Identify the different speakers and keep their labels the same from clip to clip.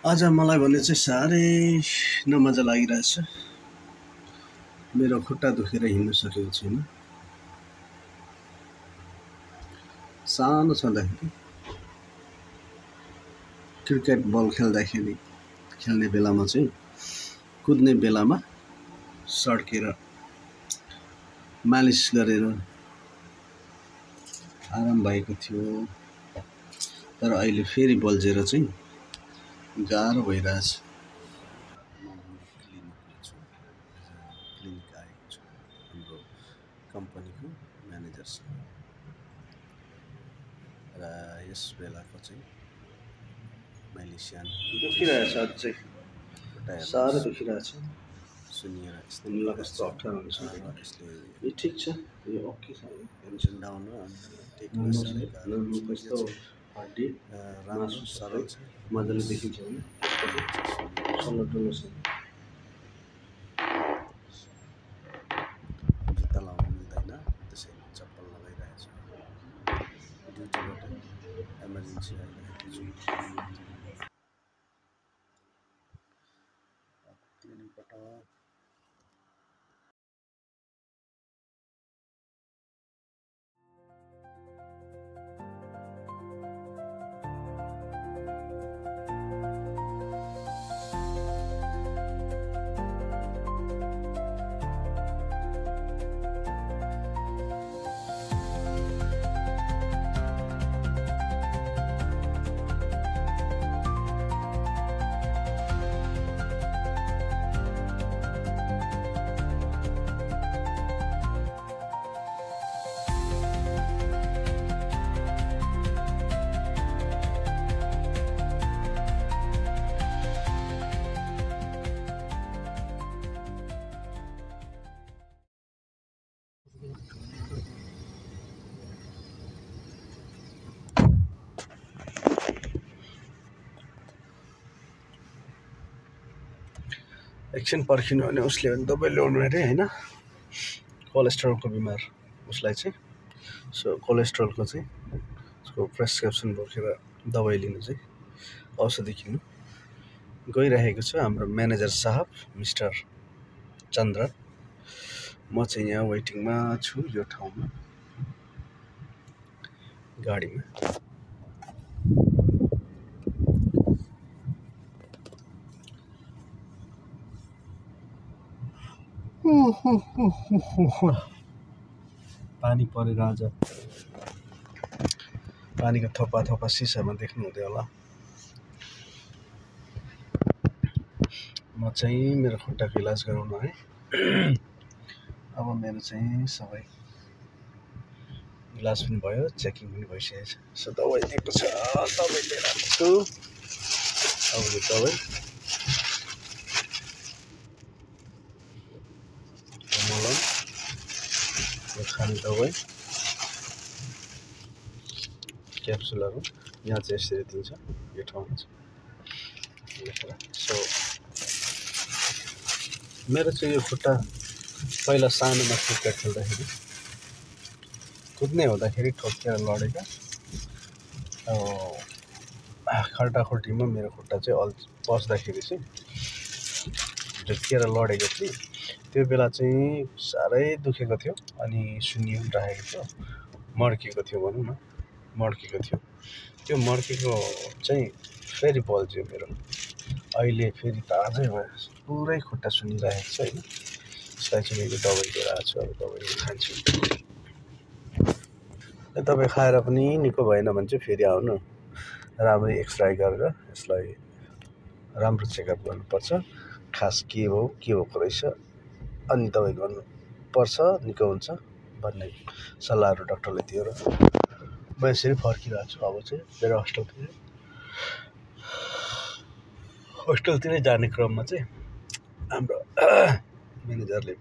Speaker 1: आज मलाई भने चाहिँ साह्रै नमजा लागिरहेछ। मेरो खुट्टा दुखेर हिँड्न सकेको छैन। सानो छँदाखेरि क्रिकेट बल खेल्ने बेलामा चाहिँ कुद्ने बेलामा सड्केर मालिस गरेर आराम भएको थियो। तर अहिले फेरि बल्झेर चाहिँ गाह्रो भइरहेछ। क्लिनिक आएको छु हाम्रो कम्पनीको म्यानेजरसँग र यस बेलाको चाहिँ मैले सानो दुखिरहेछ। आज चाहिँ साह्रै दुखिरहेछ। सुनिएर मलाई कस्तो अप्ठ्यारो हुन्छ। यो ठिक छ, यो ओके छ। टेन्सन डाउन हो। कस्तो हड्डी राम्रो सरल छ, मजाले देखिन्छ होइन। सल्लो टल्लो छ। जुत्ता लाउनु मिल्दैन, त्यसैले चप्पल लगाइरहेको छु। ड्युटीबाट इमर्जेन्सी आइरहेको छु। क्लिनिकबाट एकछिन पर्खिनु भने उसले दबाई ल्याउनु अरे होइन। कोलेस्ट्रोलको बिमार उसलाई चाहिँ। सो कोलेस्ट्रोलको चाहिँ उसको प्रेस्क्रिप्सन बोकेर दबाई लिनु चाहिँ औषधि किन्नु गइरहेको छ हाम्रो म्यानेजर साहब मिस्टर चन्द्र। म चाहिँ यहाँ वेटिङमा छु यो ठाउँमा गाडीमा। पानी परेर आज पानीको थोपा थोपा सिसामा देख्नु हुँदै होला। म चाहिँ मेरो खुट्टाको इलाज गराउनु है। अब मेरो चाहिँ सबै इलाज पनि भयो, चेकिङ पनि भइसकेको छ। सो दबाई दिएको छ, दबाई लिएर आएको छु। अब यो दबाई मलम, यो खाने दबाई, क्याप्सुलहरू यहाँ चाहिँ यसरी दिन्छ यो ठाउँमा चाहिँ लेखेर। सो मेरो चाहिँ यो खुट्टा पहिला सानोमा क्रिकेट खेल्दाखेरि कुद्ने हुँदाखेरि ठोकिएर लडेको। खल्टाखुल्टीमा मेरो खुट्टा चाहिँ पस्दाखेरि चाहिँ झुक्किएर लडेको थिएँ। त्यो बेला चाहिँ साह्रै दुखेको थियो अनि सुन्नी पनि राखेको थियो, मड्केको थियो भनौँ न, मड्केको थियो। त्यो मड्केको चाहिँ फेरि बल्झ्यो मेरो। अहिले फेरि ताजै भयो, पुरै खुट्टा सुनिरहेको छ होइन। यसलाई चाहिँ मैले दबाई लिएर आएको छु। अब दबाई खान्छु। दबाई खाएर पनि निको भएन भने चाहिँ फेरि आउनु, राम्रै एक्सरे गरेर यसलाई राम्रो चेकअप गर्नुपर्छ। खास के भएको रहेछ अनि दबाई गर्नुपर्छ, निको हुन्छ भन्ने सल्लाहहरू डाक्टरले दियो र म यसरी फर्किरहेको छु। अब चाहिँ मेरो होस्टेलतिरै जाने क्रममा चाहिँ हाम्रो म्यानेजरले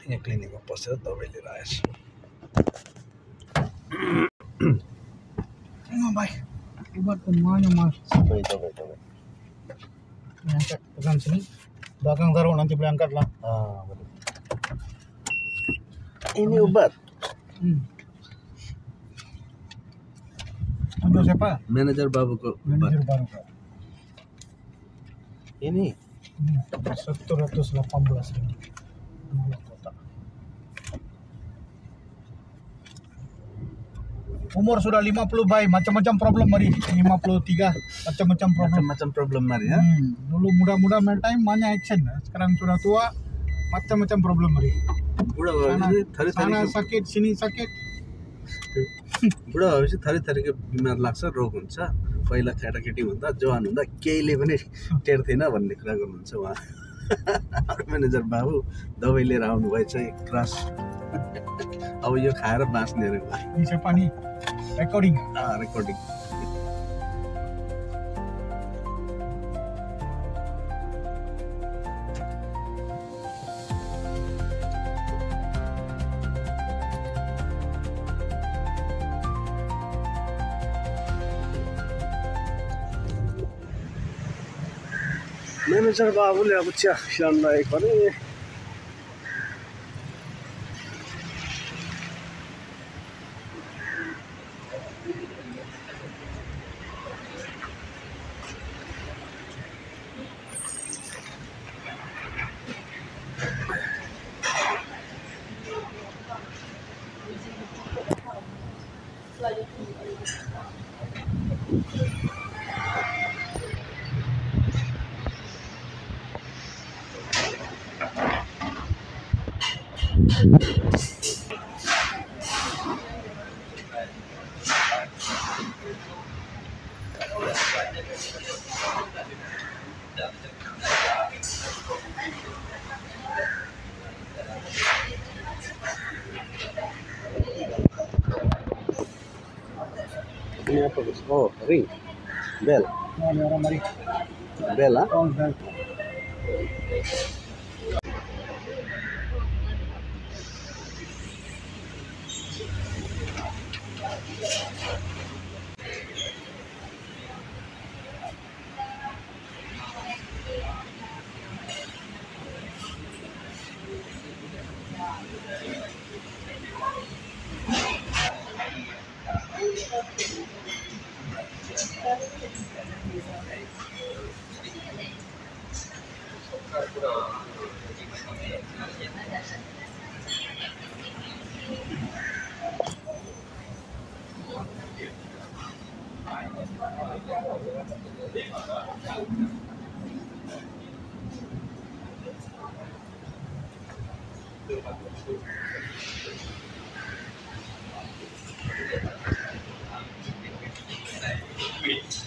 Speaker 1: यहाँ क्लिनिकमा पसेर दबाई लिएर आएछ। Ini obat.
Speaker 2: Dulu siapa?
Speaker 1: Manajer Babuko.
Speaker 2: Manajer baru Kak.
Speaker 1: Ini
Speaker 2: 718 ringgit. 2 kotak. Umur sudah 50 bay, macam-macam problem mari. 53, macam-macam problem.
Speaker 1: macam-macam problem mari ya.
Speaker 2: Dulu muda-muda main time banyak action. Sekarang sudah tua, macam-macam problem mari.
Speaker 1: बुढा
Speaker 2: Sana,
Speaker 1: भएपछि
Speaker 2: sana sakit, sini sakit.
Speaker 1: बुढा भएपछि थरीथरीको बिमार लाग्छ, रोग हुन्छ। पहिला केटाकेटी हुँदा जवान हुँदा केहीले पनि टेर्थिन भन्ने कुरा गर्नुहुन्छ उहाँ। म्यानेजर बाबु दबाई लिएर आउनुभएछ एक ग्लास। अब यो खाएर बाँच्ने अरे उहाँ।
Speaker 2: Ini siapa nih? Recording.
Speaker 1: Recording. Manager बाबुले अब चिया खिलाउनु लागेको अरे। Ini apa Gus? Oh, ring. Bel.
Speaker 2: Oh, ini orang mari.
Speaker 1: Bel ah?
Speaker 2: Oh, bel. Yes.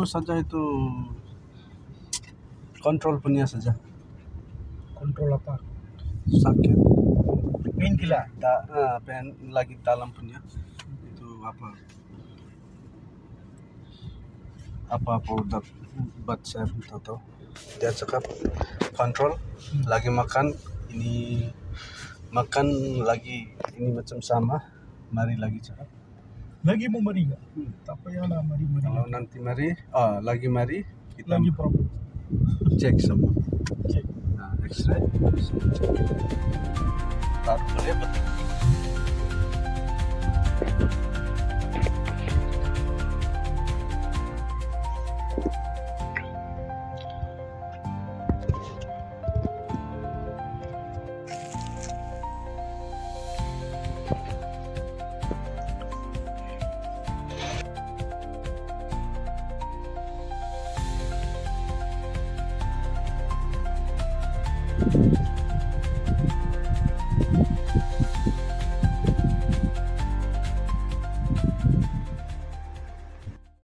Speaker 1: saja itu kontrol punya saja.
Speaker 2: Kontrol apa?
Speaker 1: Sakit.
Speaker 2: Painkiller.
Speaker 1: Pen lagi dalam punya itu apa udah buat saya tak tahu. Dia cakap kontrol lagi makan ini lagi ini macam sama. Mari lagi cakap.
Speaker 2: Lagi mau mari nggak? Tak payahlah mari.
Speaker 1: Kalau nanti mari, mari kita
Speaker 2: Lagi problem.
Speaker 1: cek semua.
Speaker 2: Cek.
Speaker 1: X-ray. Taruh boleh betul.